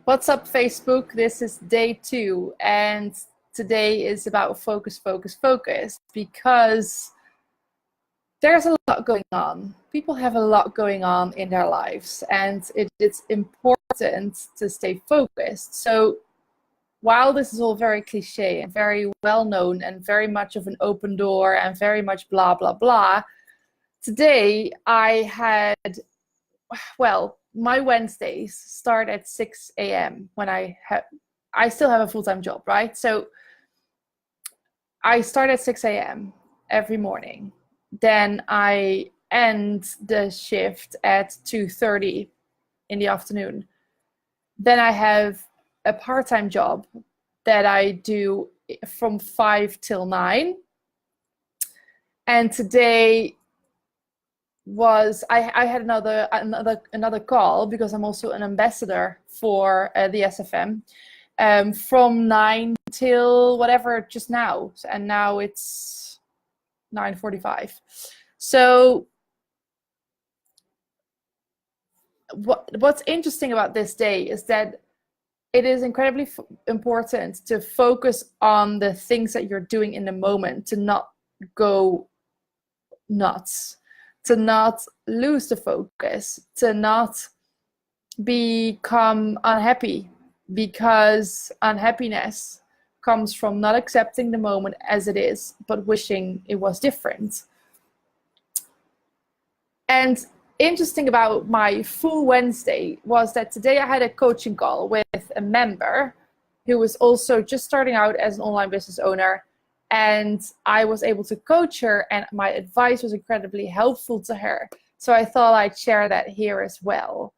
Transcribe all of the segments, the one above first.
What's up, Facebook? This is day 2, and today is about focus, focus, focus, because there's a lot going on. People have a lot going on in their lives, and it's important to stay focused. So while this is all very cliche and very well known and very much of an open door and very much blah, blah, blah, today I had, my Wednesdays start at 6 a.m. when I still have a full-time job, right? So I start at 6 a.m. every morning. Then I end the shift at 2:30 in the afternoon. Then I have a part-time job that I do from 5 till 9. And today I had another call because I'm also an ambassador for the SFM from 9 till whatever just now, and now it's 9:45. So what's interesting about this day is that it is incredibly important to focus on the things that you're doing in the moment, to not go nuts, to not lose the focus, to not become unhappy, because unhappiness comes from not accepting the moment as it is, but wishing it was different. And interesting about my full Wednesday was that today I had a coaching call with a member who was also just starting out as an online business owner. And I was able to coach her, and my advice was incredibly helpful to her. So I thought I'd share that here as well,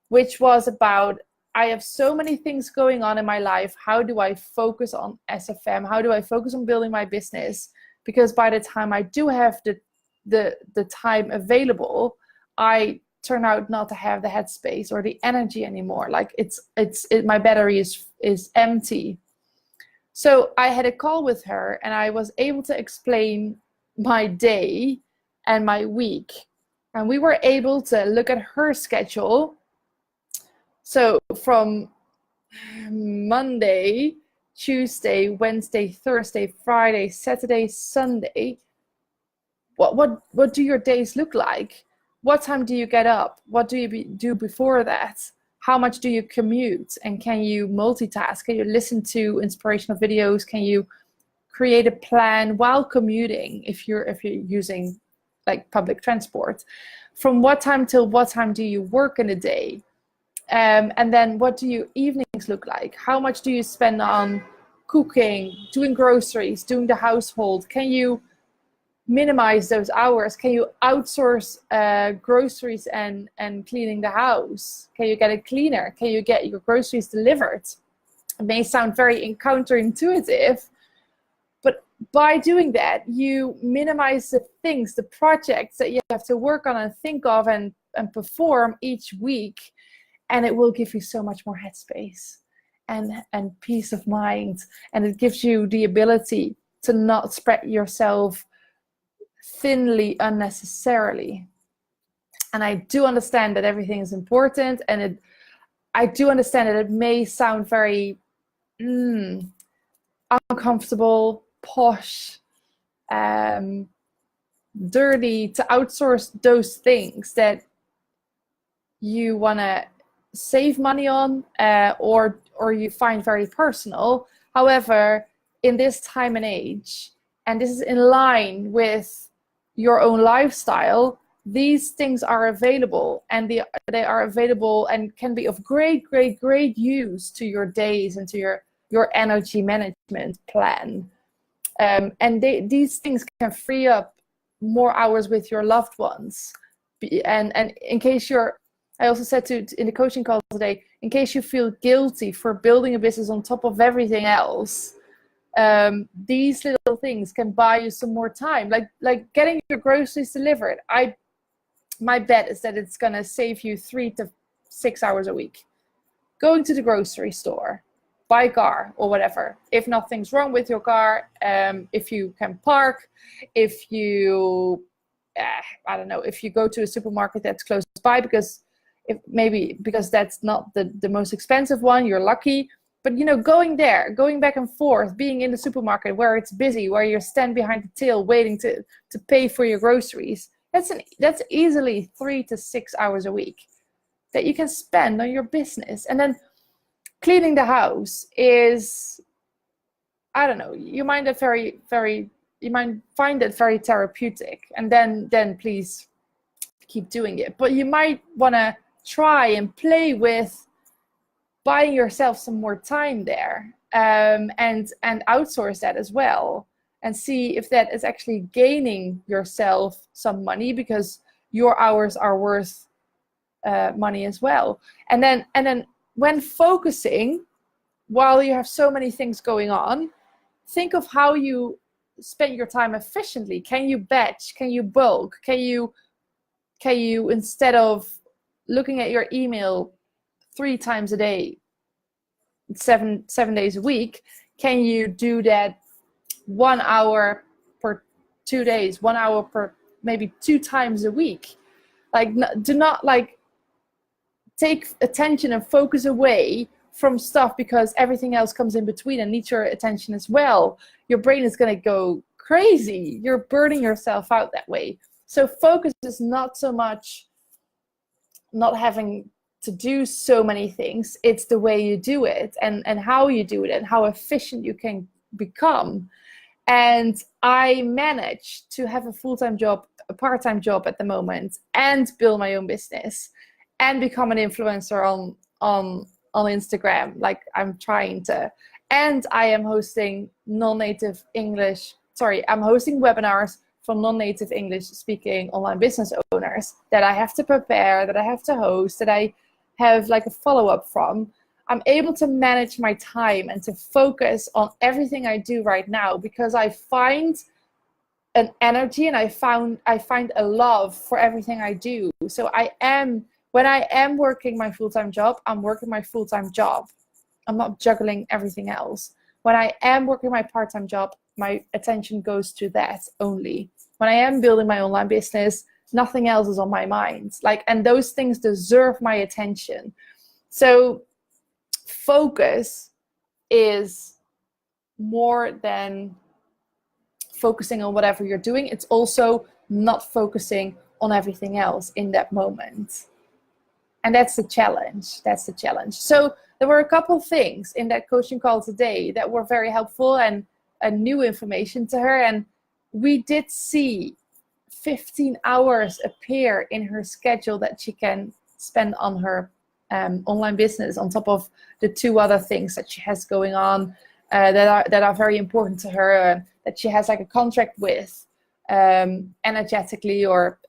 which was about, I have so many things going on in my life. How do I focus on SFM? How do I focus on building my business? Because by the time I do have the time available, I turn out not to have the headspace or the energy anymore. Like my battery is empty. So I had a call with her, and I was able to explain my day and my week. And we were able to look at her schedule. So from Monday, Tuesday, Wednesday, Thursday, Friday, Saturday, Sunday, what do your days look like? What time do you get up? What do you do before that? How much do you commute? And can you multitask? Can you listen to inspirational videos? Can you create a plan while commuting if you're using like public transport? From what time till what time do you work in a day? And then what do your evenings look like? How much do you spend on cooking, doing groceries, doing the household? Can you minimize those hours? Can you outsource groceries and cleaning the house? Can you get a cleaner? Can you get your groceries delivered? It may sound very counterintuitive, but by doing that, you minimize the things, the projects that you have to work on and think of and perform each week, and it will give you so much more headspace and peace of mind, and it gives you the ability to not spread yourself thinly unnecessarily. And I do understand that everything is important, and I do understand that it may sound very uncomfortable, posh, dirty to outsource those things that you want to save money on or you find very personal. However, in this time and age, and this is in line with your own lifestyle, these things are available, and they are available and can be of great use to your days and to your energy management plan. And these things can free up more hours with your loved ones. And in case I also said in the coaching call today, in case you feel guilty for building a business on top of everything else, these little things can buy you some more time, like getting your groceries delivered. My bet is that it's gonna save you 3 to 6 hours a week. Going to the grocery store, by car or whatever, if nothing's wrong with your car, if you can park, if you I don't know, if you go to a supermarket that's close by, because if maybe because that's not the most expensive one, you're lucky. But going there, going back and forth, being in the supermarket where it's busy, where you stand behind the till waiting to pay for your groceries, that's easily 3 to 6 hours a week that you can spend on your business. And then cleaning the house is, I don't know, you might find it very therapeutic, and then please keep doing it. But you might want to try and play with buying yourself some more time there, and outsource that as well, and see if that is actually gaining yourself some money, because your hours are worth money as well. And then when focusing, while you have so many things going on, think of how you spend your time efficiently. Can you batch? Can you bulk? Can you instead of looking at your email 3 times a day, seven days a week, can you do that 1 hour per 2 days, 1 hour per maybe 2 times a week? Like, do not like take attention and focus away from stuff because everything else comes in between and needs your attention as well. Your brain is going to go crazy. You're burning yourself out that way. So focus is not so much not having to do so many things. It's the way you do it, and how you do it, and how efficient you can become. And I managed to have a full-time job, a part-time job at the moment, and build my own business and become an influencer on Instagram, like I'm trying to. And I am hosting I'm hosting webinars for non-native English speaking online business owners that I have to prepare, that I have to host, that I have like a follow-up from. I'm able to manage my time and to focus on everything I do right now, because I find an energy and I find a love for everything I do. So when I am working my full-time job, I'm working my full-time job. I'm not juggling everything else. When I am working my part-time job, my attention goes to that only. When I am building my online business, nothing else is on my mind. And those things deserve my attention. So focus is more than focusing on whatever you're doing. It's also not focusing on everything else in that moment. And that's the challenge. So there were a couple things in that coaching call today that were very helpful and new information to her. And we did see 15 hours appear in her schedule that she can spend on her online business, on top of the 2 other things that she has going on that are very important to her, that she has like a contract with, energetically or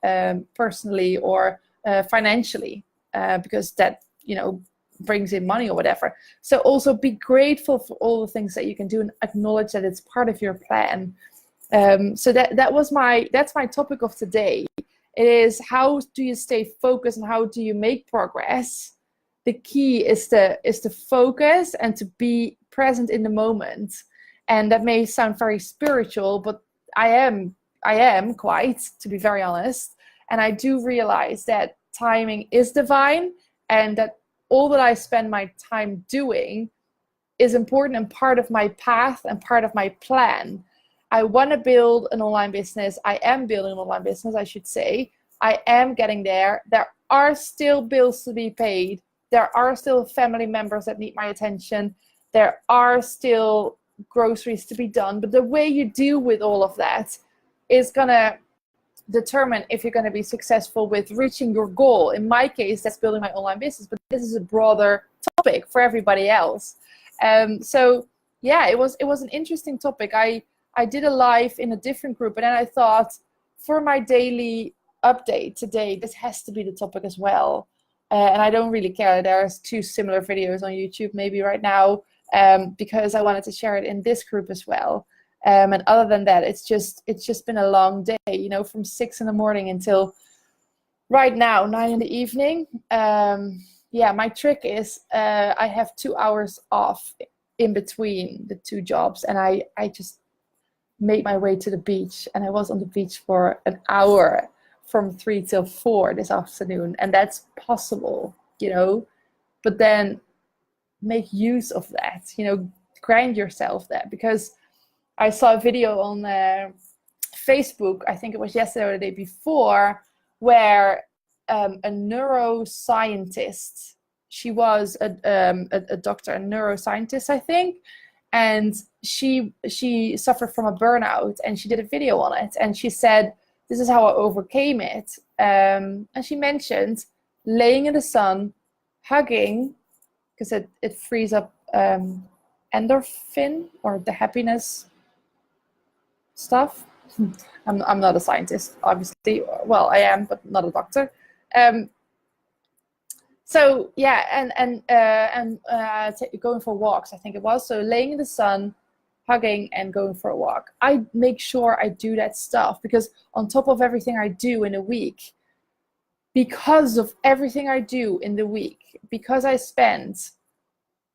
personally or financially, because that brings in money or whatever. So also be grateful for all the things that you can do and acknowledge that it's part of your plan. So that's my topic of today. It is, how do you stay focused and how do you make progress? The key is to focus and to be present in the moment. And that may sound very spiritual, but I am quite, to be very honest. And I do realize that timing is divine, and that all that I spend my time doing is important and part of my path and part of my plan. I want to build an online business. I am building an online business, I should say. I am getting there. There are still bills to be paid. There are still family members that need my attention. There are still groceries to be done. But the way you deal with all of that is going to determine if you're going to be successful with reaching your goal. In my case, that's building my online business, but this is a broader topic for everybody else. So yeah, it was an interesting topic. I did a live in a different group, and then I thought, for my daily update today, this has to be the topic as well. And I don't really care. There's 2 similar videos on YouTube maybe right now, because I wanted to share it in this group as well. And other than that, it's just been a long day, from 6 in the morning until right now, 9 in the evening. Yeah, my trick is I have 2 hours off in between the 2 jobs, and I just made my way to the beach, and I was on the beach for an hour from 3 till 4 this afternoon, and that's possible, you know. But then make use of that, you know, grind yourself that, because I saw a video on Facebook, I think it was yesterday or the day before, where a neuroscientist, she was a doctor, a neuroscientist, I think, and she suffered from a burnout, and she did a video on it, and she said, this is how I overcame it. And she mentioned laying in the sun, hugging, because it frees up endorphin, or the happiness stuff. I'm not a scientist, obviously. Well, I am, but not a doctor. So yeah, and going for walks, I think it was. So laying in the sun, hugging, and going for a walk. I make sure I do that stuff, because on top of everything I do in a week, because of everything I do in the week, because I spend,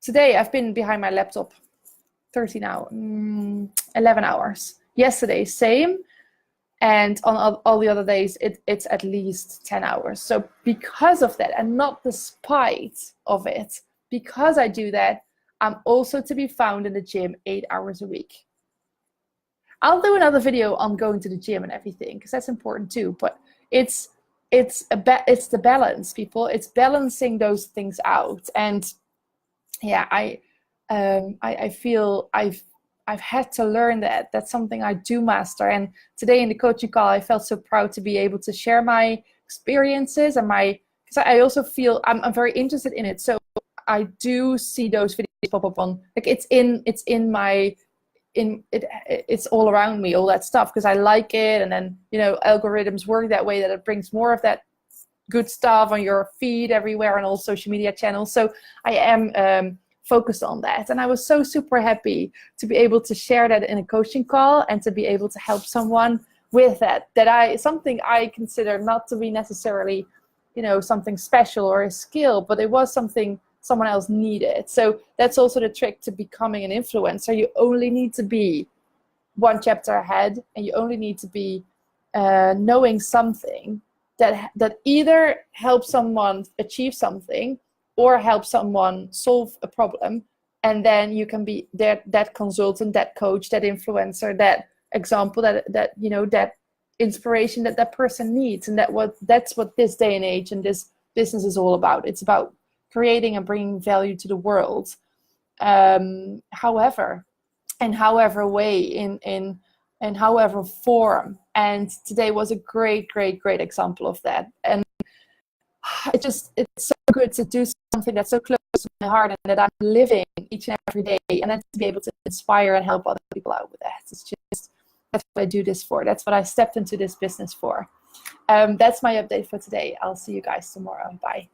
today I've been behind my laptop 11 hours. Yesterday, same. And on all the other days, it's at least 10 hours. So because of that, and not despite of it, because I do that, I'm also to be found in the gym 8 hours a week. I'll do another video on going to the gym and everything, because that's important too. But it's the balance, people. It's balancing those things out. And yeah, I feel I've had to learn that. That's something I do master. And today in the coaching call, I felt so proud to be able to share my experiences and because I also feel I'm very interested in it. So I do see those videos pop up on, like, it's all around me, all that stuff, because I like it. And then, you know, algorithms work that way, that it brings more of that good stuff on your feed everywhere and all social media channels. So I am focused on that, and I was so super happy to be able to share that in a coaching call, and to be able to help someone with that something I consider not to be necessarily, you know, something special or a skill, but it was something someone else needed. So that's also the trick to becoming an influencer. You only need to be one chapter ahead, and you only need to be knowing something that either helps someone achieve something or help someone solve a problem, and then you can be that consultant, that coach, that influencer, that example, that you know, that inspiration that person needs. And that's what this day and age and this business is all about. It's about creating and bringing value to the world, however way, in however form. And today was a great example of that. And it's so good to do something that's so close to my heart, and that I'm living each and every day, and then to be able to inspire and help other people out with that. It's just, that's what I do this for. That's what I stepped into this business for. That's my update for today. I'll see you guys tomorrow. Bye.